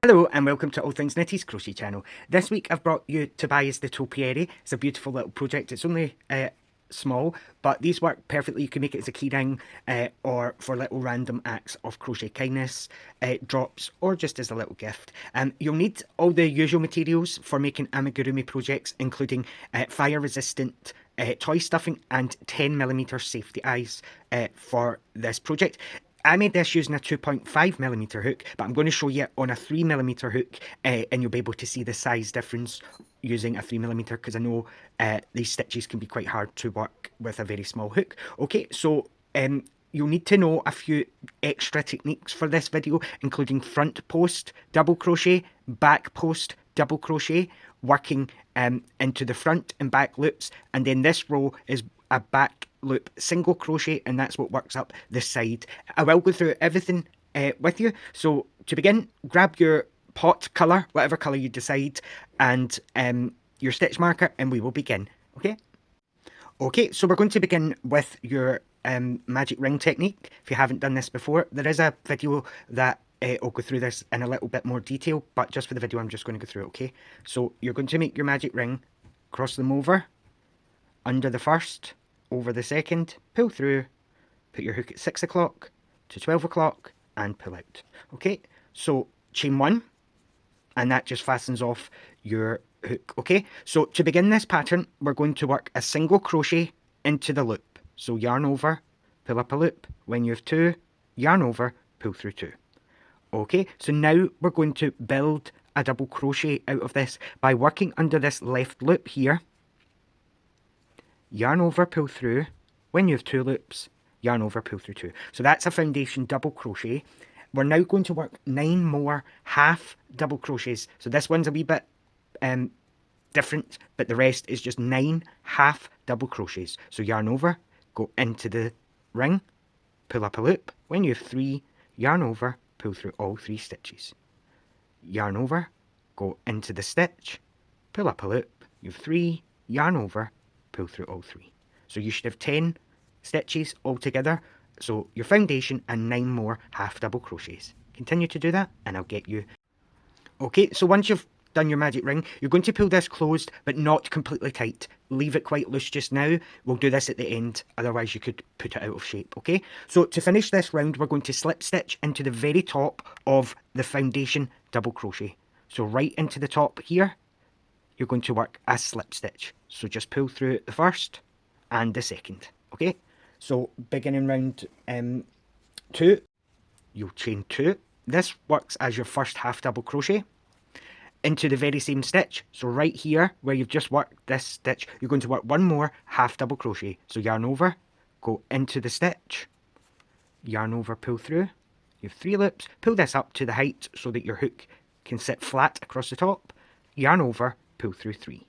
Hello and welcome to All Things Nitty's crochet channel. This week I've brought you Tobias The Topiary. It's a beautiful little project. It's only small, but these work perfectly. You can make it as a keyring or for little random acts of crochet kindness, drops, or just as a little gift. You'll need all the usual materials for making amigurumi projects, including fire resistant toy stuffing and 10mm safety eyes for this project. I made this using a 2.5mm hook, but I'm going to show you on a 3mm hook, and you'll be able to see the size difference using a 3mm, because I know these stitches can be quite hard to work with a very small hook. Okay, so you'll need to know a few extra techniques for this video, including front post double crochet, back post double crochet, working into the front and back loops, and then this row is a back loop single crochet, and that's what works up the side. I will go through everything with you. So to begin, grab your pot colour, whatever colour you decide, and your stitch marker, and we will begin. Okay, so we're going to begin with your magic ring technique. If you haven't done this before, there is a video that I'll go through this in a little bit more detail, but just for the video I'm just going to go through it. Okay, so you're going to make your magic ring, cross them over, under the first, over the second, pull through, put your hook at 6 o'clock to 12 o'clock and pull out. Okay, so chain 1, and that just fastens off your hook. Okay, so to begin this pattern, we're going to work a single crochet into the loop. So yarn over, pull up a loop. When you have 2, yarn over, pull through 2. Okay, so now we're going to build a double crochet out of this by working under this left loop here. Yarn over, pull through. When you have 2 loops, yarn over, pull through 2. So that's a foundation double crochet. We're now going to work 9 more half double crochets. So this one's a wee bit different, but the rest is just 9 half double crochets. So yarn over, go into the ring, pull up a loop. When you have 3, yarn over, pull through all 3 stitches. Yarn over, go into the stitch, pull up a loop. You have 3, yarn over, pull through all 3. So you should have 10 stitches altogether. So your foundation and 9 more half double crochets. Continue to do that and I'll get you. Okay, so once you've done your magic ring, you're going to pull this closed but not completely tight. Leave it quite loose just now. We'll do this at the end, otherwise you could put it out of shape. Okay, so to finish this round, we're going to slip stitch into the very top of the foundation double crochet. So right into the top here, you're going to work a slip stitch. So just pull through the first and the second. Okay, so beginning round 2, you'll chain 2. This works as your first half double crochet into the very same stitch. So right here where you've just worked this stitch, you're going to work 1 more half double crochet. So yarn over, go into the stitch, yarn over, pull through. You have 3 loops. Pull this up to the height so that your hook can sit flat across the top. Yarn over, pull through 3.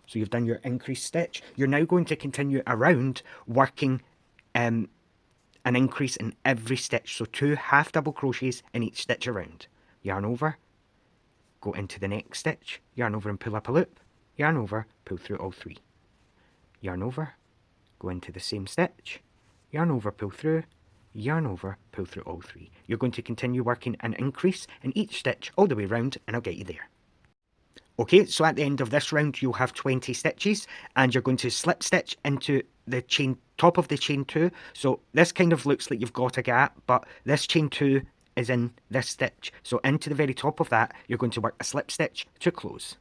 So you've done your increased stitch. You're now going to continue around working an increase in every stitch. So 2 half double crochets in each stitch around. Yarn over, go into the next stitch, yarn over and pull up a loop. Yarn over, pull through all 3. Yarn over, go into the same stitch, yarn over, pull through, yarn over, pull through all 3. You're going to continue working an increase in each stitch all the way around, and I'll get you there. Okay, so at the end of this round, you'll have 20 stitches, and you're going to slip stitch into the chain, top of the chain 2. So this kind of looks like you've got a gap, but this chain 2 is in this stitch. So into the very top of that, you're going to work a slip stitch to close.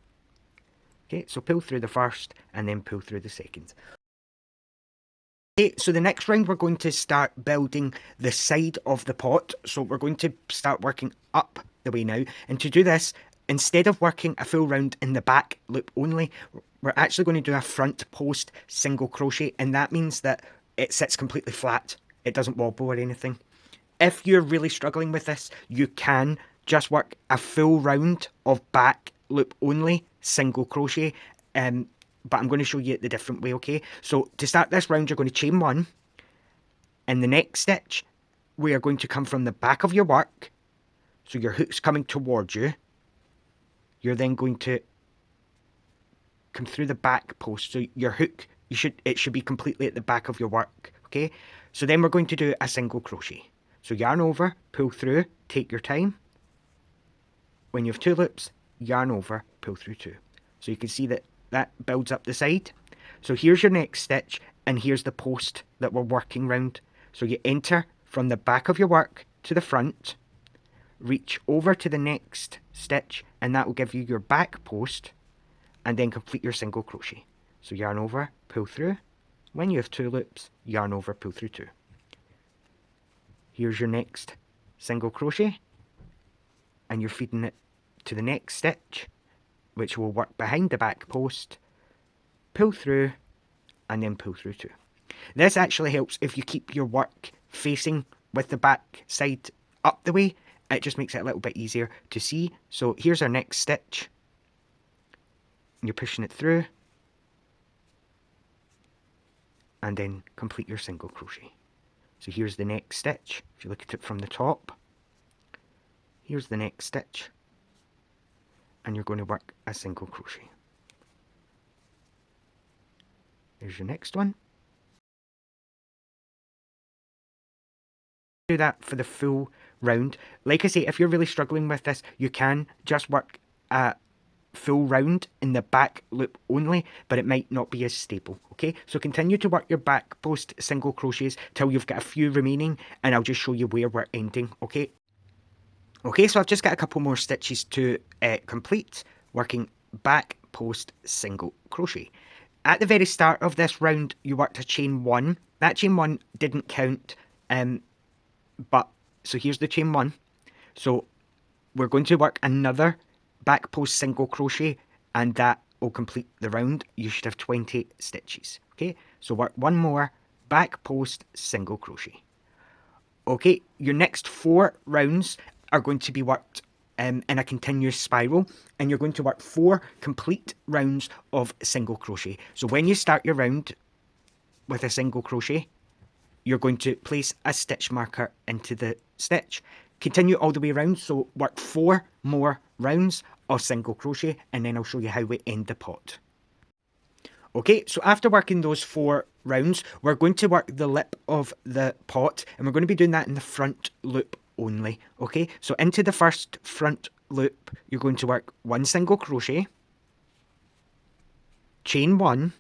Okay, so pull through the first and then pull through the second. Okay, so the next round we're going to start building the side of the pot. So we're going to start working up the way now, and to do this, instead of working a full round in the back loop only, we're actually going to do a front post single crochet, and that means that it sits completely flat. It doesn't wobble or anything. If you're really struggling with this, you can just work a full round of back loop only single crochet, but I'm going to show you it the different way. Okay, so to start this round, you're going to chain 1. In the next stitch, we are going to come from the back of your work, so your hook's coming towards you. You're then going to come through the back post. So your hook, it should be completely at the back of your work. Okay, so then we're going to do a single crochet. So yarn over, pull through, take your time. when you have 2 loops, yarn over, pull through 2. So you can see that that builds up the side. So here's your next stitch, and here's the post that we're working round. So you enter from the back of your work to the front, reach over to the next stitch, and that will give you your back post, and then complete your single crochet. So yarn over, pull through. When you have 2 loops, yarn over, pull through 2. Here's your next single crochet, and you're feeding it to the next stitch, which will work behind the back post, pull through, and then pull through 2. This actually helps if you keep your work facing with the back side up the way. It just makes it a little bit easier to see. So here's our next stitch. You're pushing it through, and then complete your single crochet. So here's the next stitch. If you look at it from the top, here's the next stitch, and you're going to work a single crochet. There's your next one. Do that for the full round. Like I say, if you're really struggling with this, you can just work a full round in the back loop only, but it might not be as stable. Okay, so continue to work your back post single crochets till you've got a few remaining, and I'll just show you where we're ending. Okay, so I've just got a couple more stitches to complete, working back post single crochet. At the very start of this round, you worked a chain 1. That chain 1 didn't count, but so here's the chain 1. So we're going to work another back post single crochet, and that will complete the round. You should have 20 stitches. Okay, so work one more back post single crochet. Okay, your next 4 rounds are going to be worked in a continuous spiral, and you're going to work 4 complete rounds of single crochet. So when you start your round with a single crochet, you're going to place a stitch marker into the stitch. Continue all the way around, so work 4 more rounds of single crochet, and then I'll show you how we end the pot. Okay, so after working those 4 rounds, we're going to work the lip of the pot, and we're going to be doing that in the front loop only. Okay, so into the first front loop, you're going to work 1 single crochet, chain 1,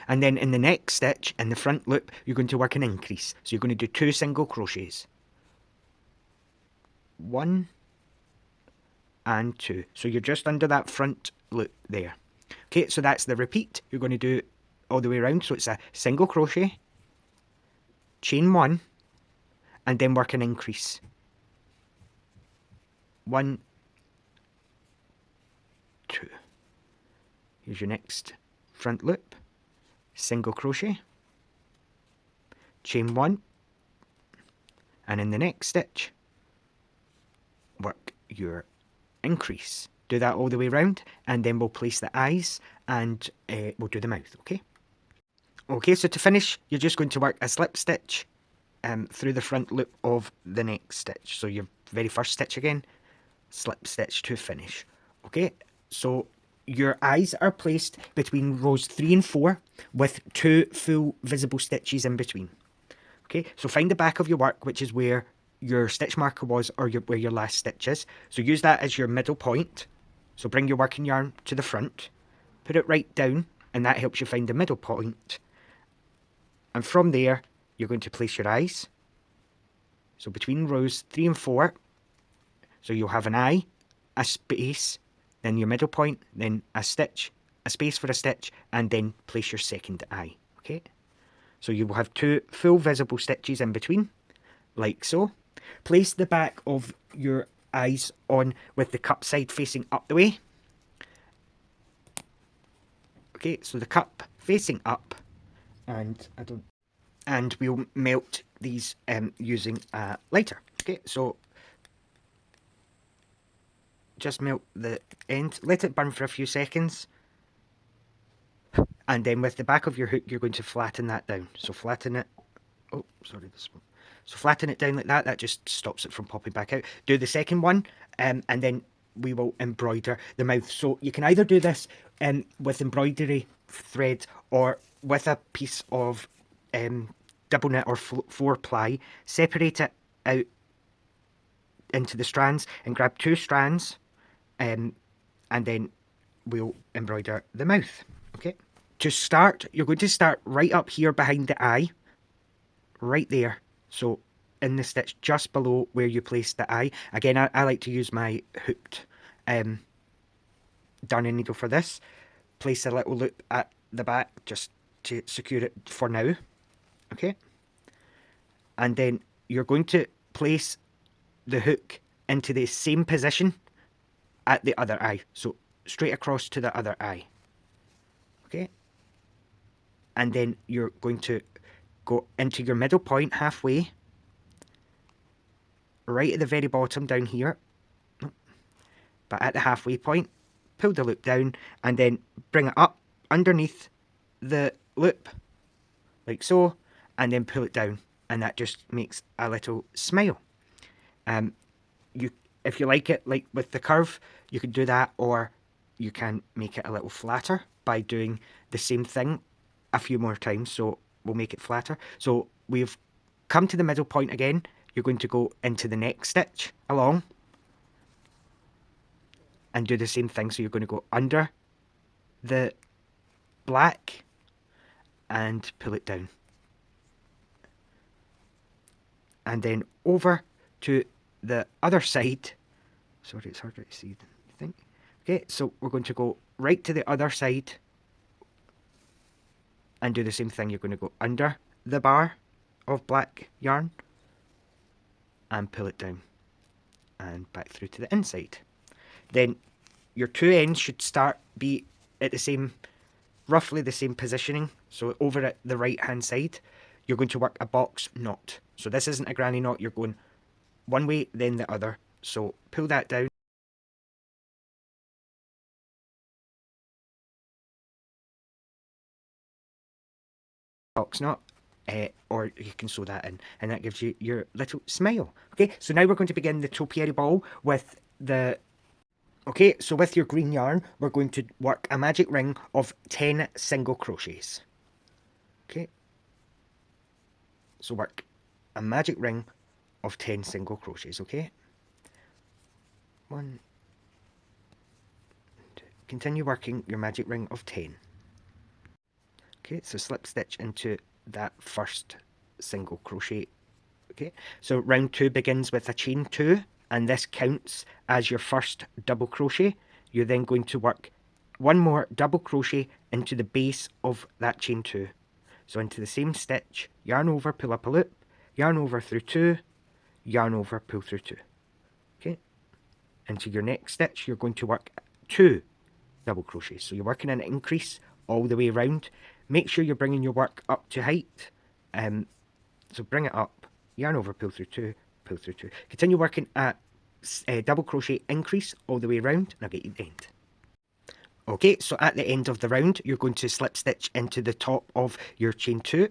and then in the next stitch, in the front loop, you're going to work an increase. So you're going to do 2 single crochets. 1 and 2. So you're just under that front loop there. Okay, so that's the repeat. You're going to do all the way around. So it's a single crochet, chain 1, and then work an increase. 1, 2. Here's your next front loop. Single crochet, chain 1, and in the next stitch, work your increase. Do that all the way around, and then we'll place the eyes, and we'll do the mouth, okay? Okay, so to finish, you're just going to work a slip stitch through the front loop of the next stitch. So your very first stitch again, slip stitch to finish. Okay, so your eyes are placed between rows 3 and 4 with 2 full visible stitches in between. Okay, so find the back of your work, which is where your stitch marker was, or where your last stitch is. So use that as your middle point. So bring your working yarn to the front, put it right down, and that helps you find the middle point. And from there, you're going to place your eyes. So between rows 3 and 4, so you'll have an eye, a space, then your middle point, then a stitch, a space for a stitch, and then place your second eye. Okay, so you will have 2 full visible stitches in between, like so. Place the back of your eyes on with the cup side facing up the way. Okay, so the cup facing up, and we'll melt these using a lighter. Okay, so just melt the end, let it burn for a few seconds, and then with the back of your hook you're going to flatten that down. So flatten it, oh sorry, this one. So flatten it down like that, that just stops it from popping back out. Do the second one, and then we will embroider the mouth. So you can either do this with embroidery thread, or with a piece of double knit or 4-ply, separate it out into the strands and grab 2 strands and then we'll embroider the mouth. Okay. To start, you're going to start right up here behind the eye, right there. So in the stitch just below where you place the eye. Again, I like to use my hooked darning needle for this. Place a little loop at the back just to secure it for now. Okay. And then you're going to place the hook into the same position at the other eye. So straight across to the other eye. Okay. And then you're going to go into your middle point halfway, right at the very bottom down here, but at the halfway point, pull the loop down and then bring it up underneath the loop, like so, and then pull it down, and that just makes a little smile. If you like it like with the curve, you can do that, or you can make it a little flatter by doing the same thing a few more times. So we'll make it flatter. So we've come to the middle point again. You're going to go into the next stitch along and do the same thing. So you're going to go under the black and pull it down, and then over to the other side. Sorry, it's harder to see than you think. Okay, so we're going to go right to the other side and do the same thing. You're going to go under the bar of black yarn and pull it down and back through to the inside. Then your two ends should be at the same, roughly the same positioning. So over at the right hand side, you're going to work a box knot. So this isn't a granny knot, you're going one way then the other. So pull that down. Box knot, or you can sew that in, and that gives you your little smile. Okay, so now we're going to begin the topiary ball with the... Okay, so with your green yarn, we're going to work a magic ring of 10 single crochets. Okay, so work a magic ring of 10 single crochets, okay? 1, 2. Continue working your magic ring of 10. Okay, so slip stitch into that first single crochet. Okay, so round 2 begins with a chain 2, and this counts as your first double crochet. You're then going to work one more double crochet into the base of that chain 2. So into the same stitch, yarn over, pull up a loop, yarn over through 2, yarn over, pull through 2. Okay, into your next stitch, you're going to work 2 double crochets. So you're working an increase all the way around. Make sure you're bringing your work up to height. So bring it up, yarn over, pull through 2, pull through 2. Continue working at double crochet increase all the way around, and I'll get you the end. Okay, so at the end of the round, you're going to slip stitch into the top of your chain 2.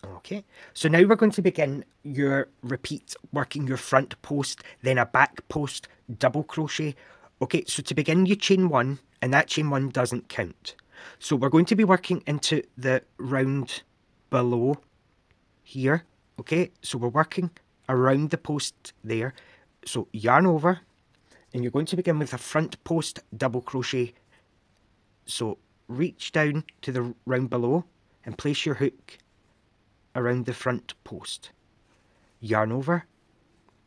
Okay, so now we're going to begin your repeat, working your front post, then a back post double crochet. Okay, so to begin, you chain 1, and that chain 1 doesn't count. So we're going to be working into the round below here. Okay, so we're working around the post there. So yarn over, and you're going to begin with a front post double crochet. So reach down to the round below and place your hook around the front post. Yarn over,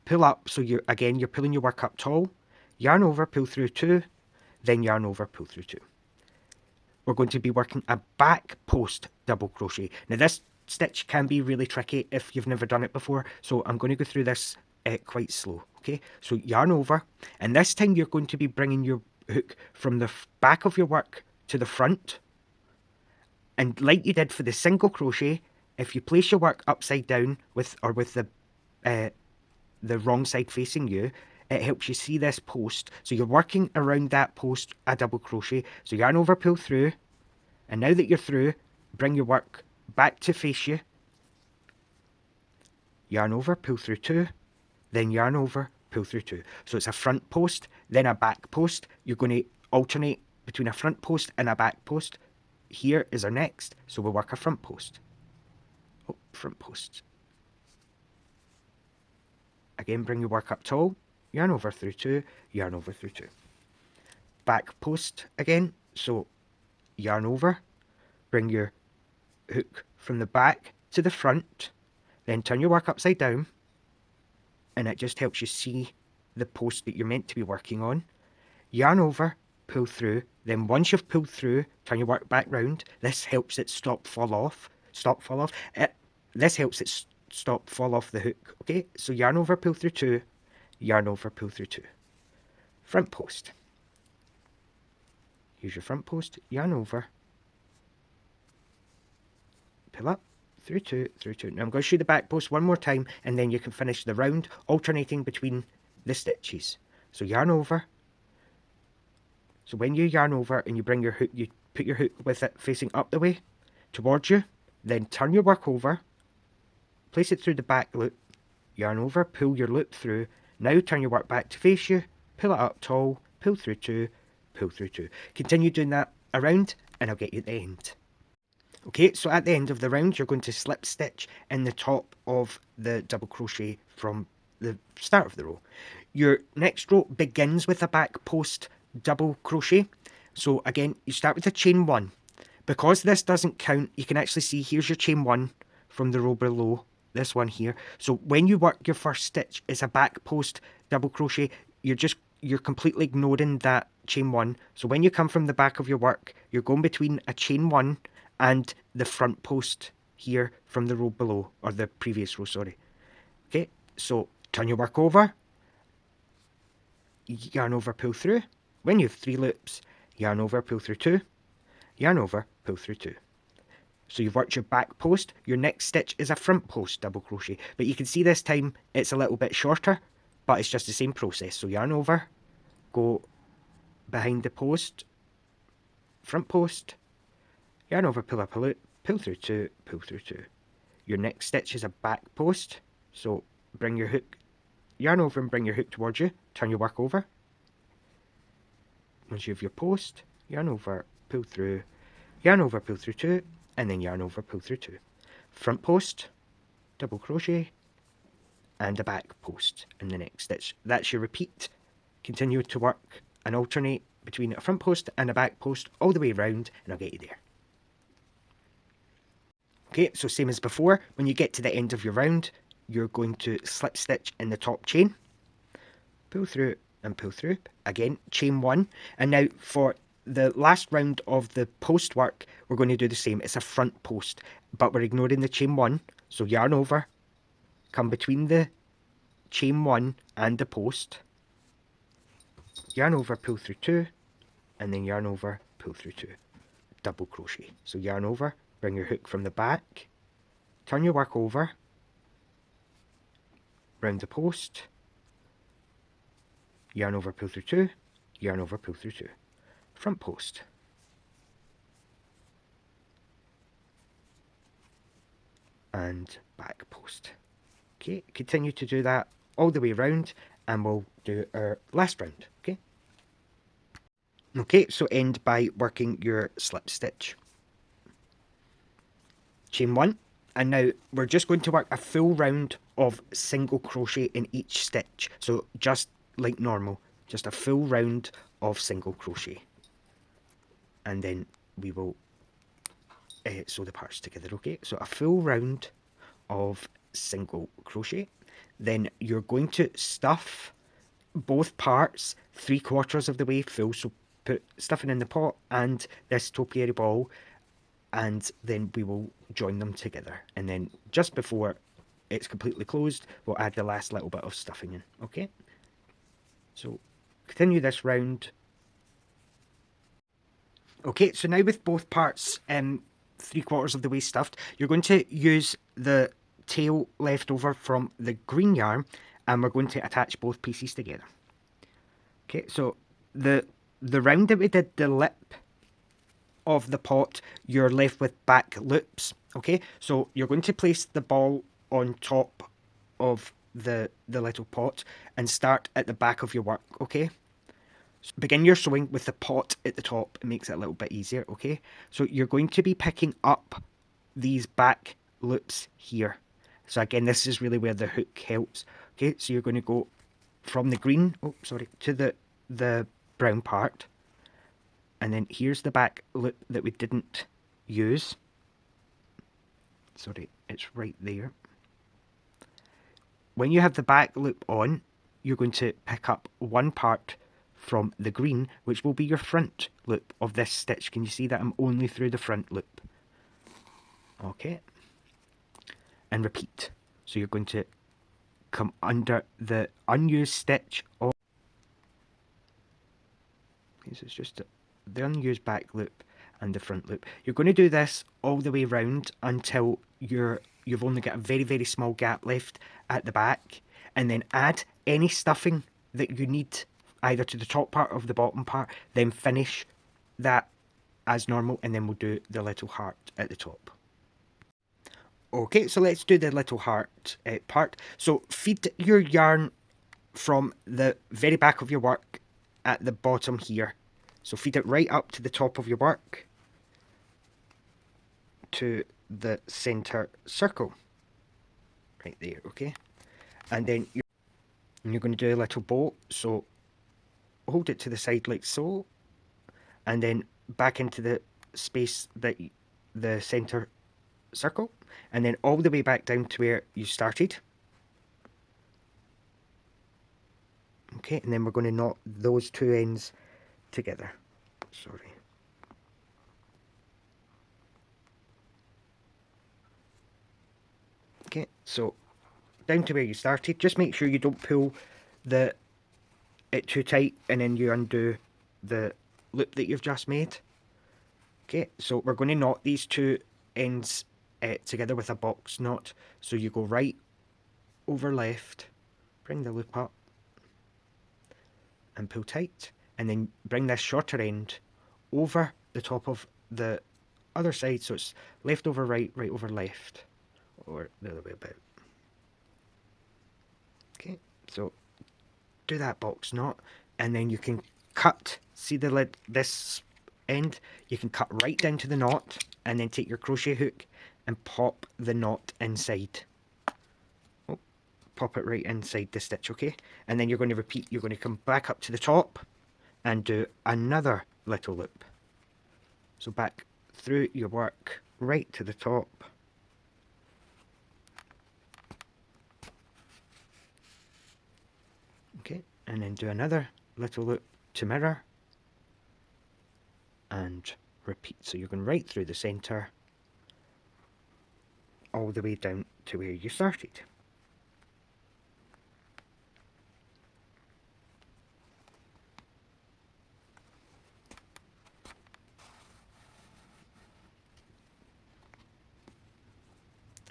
pull up, so you're pulling your work up tall. Yarn over, pull through 2, then yarn over, pull through 2. We're going to be working a back post double crochet. Now this stitch can be really tricky if you've never done it before, so I'm going to go through this quite slow. Okay, so yarn over, and this time you're going to be bringing your hook from the back of your work to the front, and like you did for the single crochet, if you place your work upside down with the wrong side facing you, it helps you see this post. So you're working around that post a double crochet. So yarn over, pull through, and now that you're through, bring your work back to face you. Yarn over, pull through 2, then yarn over, pull through 2. So it's a front post, then a back post. You're going to alternate between a front post and a back post. Here is our next, so we'll work a front post. Front post. Again, bring your work up tall, yarn over through 2, yarn over through 2. Back post again, so yarn over, bring your hook from the back to the front, then turn your work upside down, and it just helps you see the post that you're meant to be working on. Yarn over, pull through, then once you've pulled through, turn your work back round. This helps it fall off. This helps it fall off the hook. Okay, so yarn over, pull through 2, yarn over, pull through 2. Front post. Use your front post, yarn over, pull up, through 2, through 2. Now I'm going to show you the back post one more time, and then you can finish the round, alternating between the stitches. So yarn over. So when you yarn over and you bring your hook, you put your hook with it facing up the way towards you, then turn your work over, place it through the back loop, yarn over, pull your loop through. Now turn your work back to face you, pull it up tall, pull through 2, pull through 2. Continue doing that around, and I'll get you at the end. Okay, so at the end of the round, you're going to slip stitch in the top of the double crochet from the start of the row. Your next row begins with a back post double crochet. So again, you start with a chain 1. Because this doesn't count, you can actually see here's your chain 1 from the row below, this one here. So when you work your first stitch, it's a back post double crochet. You're completely ignoring that chain 1. So when you come from the back of your work, you're going between a chain 1 and the front post here from the row below, or the previous row, sorry. Okay, so turn your work over, yarn over, pull through. When you have 3 loops, yarn over, pull through 2, yarn over, pull through 2. So you've worked your back post. Your next stitch is a front post double crochet, but you can see this time it's a little bit shorter, but it's just the same process. So yarn over, go behind the post, front post, yarn over, pull up a loop, pull through 2, pull through 2. Your next stitch is a back post, so bring your hook, yarn over and bring your hook towards you, turn your work over. Once you have your post, yarn over, pull through, yarn over, pull through 2, and then yarn over, pull through 2. Front post, double crochet, and a back post in the next stitch. That's your repeat. Continue to work and alternate between a front post and a back post all the way around, and I'll get you there. Okay, so same as before, when you get to the end of your round, you're going to slip stitch in the top chain, pull through and pull through, again, chain 1, and now for the last round of the post work, we're going to do the same. It's a front post, but we're ignoring the chain 1, so yarn over, come between the chain 1 and the post, yarn over, pull through 2, and then yarn over, pull through 2, double crochet. So yarn over, bring your hook from the back, turn your work over, round the post, yarn over, pull through 2, yarn over, pull through 2, front post, and back post. Okay, continue to do that all the way around, and we'll do our last round. Okay, so end by working your slip stitch. Chain 1, and now we're just going to work a full round of single crochet in each stitch. So just like normal, just a full round of single crochet, and then we will sew the parts together. Okay, so a full round of single crochet. Then you're going to stuff both parts 3/4 of the way full, so put stuffing in the pot and this topiary ball, and then we will join them together, and then just before it's completely closed, we'll add the last little bit of stuffing in. Okay, so continue this round. Okay, so now with both parts 3/4 of the way stuffed, you're going to use the tail left over from the green yarn, and we're going to attach both pieces together. Okay, so the round that we did the lip of the pot, you're left with back loops. Okay, so you're going to place the ball on top of the little pot and start at the back of your work. Okay, so begin your sewing with the pot at the top. It makes it a little bit easier. Okay, so you're going to be picking up these back loops here. So again, this is really where the hook helps. Okay, so you're going to go from the green, to the brown part. And then here's the back loop that we didn't use. Sorry, it's right there. When you have the back loop on, you're going to pick up one part from the green, which will be your front loop of this stitch. Can you see that I'm only through the front loop? Okay. And repeat. So you're going to come under the unused stitch of... Okay, so it's just the unused back loop and the front loop. You're going to do this all the way round until you've only got a very, very small gap left at the back, and then add any stuffing that you need either to the top part or the bottom part, then finish that as normal, and then we'll do the little heart at the top. Okay, so let's do the little heart part. So feed your yarn from the very back of your work at the bottom here. So feed it right up to the top of your work, to the center circle, right there, okay? And then you're going to do a little bow, so hold it to the side like so, and then back into the space that the center circle, and then all the way back down to where you started. Okay, and then we're going to knot those two ends together. Sorry. Okay, so down to where you started. Just make sure you don't pull it too tight, and then you undo the loop that you've just made. Okay, so we're going to knot these two ends together with a box knot. So you go right over left, bring the loop up, and pull tight, and then bring this shorter end over the top of the other side, so it's left over right, right over left, or the other way about. Okay, so do that box knot, and then you can cut, see the lid, this end, you can cut right down to the knot, and then take your crochet hook and pop the knot inside. Oh, pop it right inside the stitch, okay? And then you're going to repeat, you're going to come back up to the top and do another little loop. So back through your work, right to the top. Okay, and then do another little loop to mirror, and repeat. So you're going right through the centre, all the way down to where you started.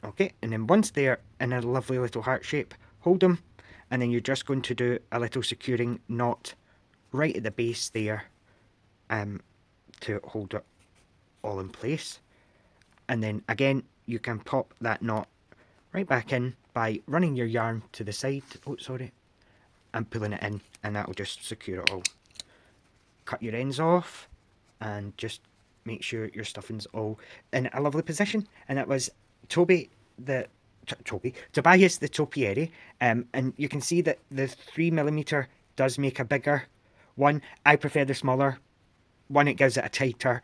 Okay, and then once they're in a lovely little heart shape, hold them, and then you're just going to do a little securing knot right at the base there, to hold it all in place. And then again, you can pop that knot right back in by running your yarn to the side, and pulling it in, and that will just secure it all. Cut your ends off, and just make sure your stuffing's all in a lovely position. And that was Tobias the Topiary, and you can see that the 3mm does make a bigger one. I prefer the smaller one. It gives it a tighter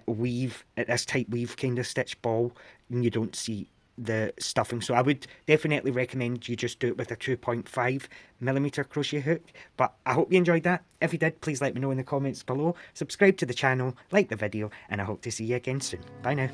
weave, this tight weave kind of stitch ball, and you don't see the stuffing. So I would definitely recommend you just do it with a 2.5mm crochet hook. But I hope you enjoyed that. If you did, please let me know in the comments below. Subscribe to the channel, like the video, and I hope to see you again soon. Bye now.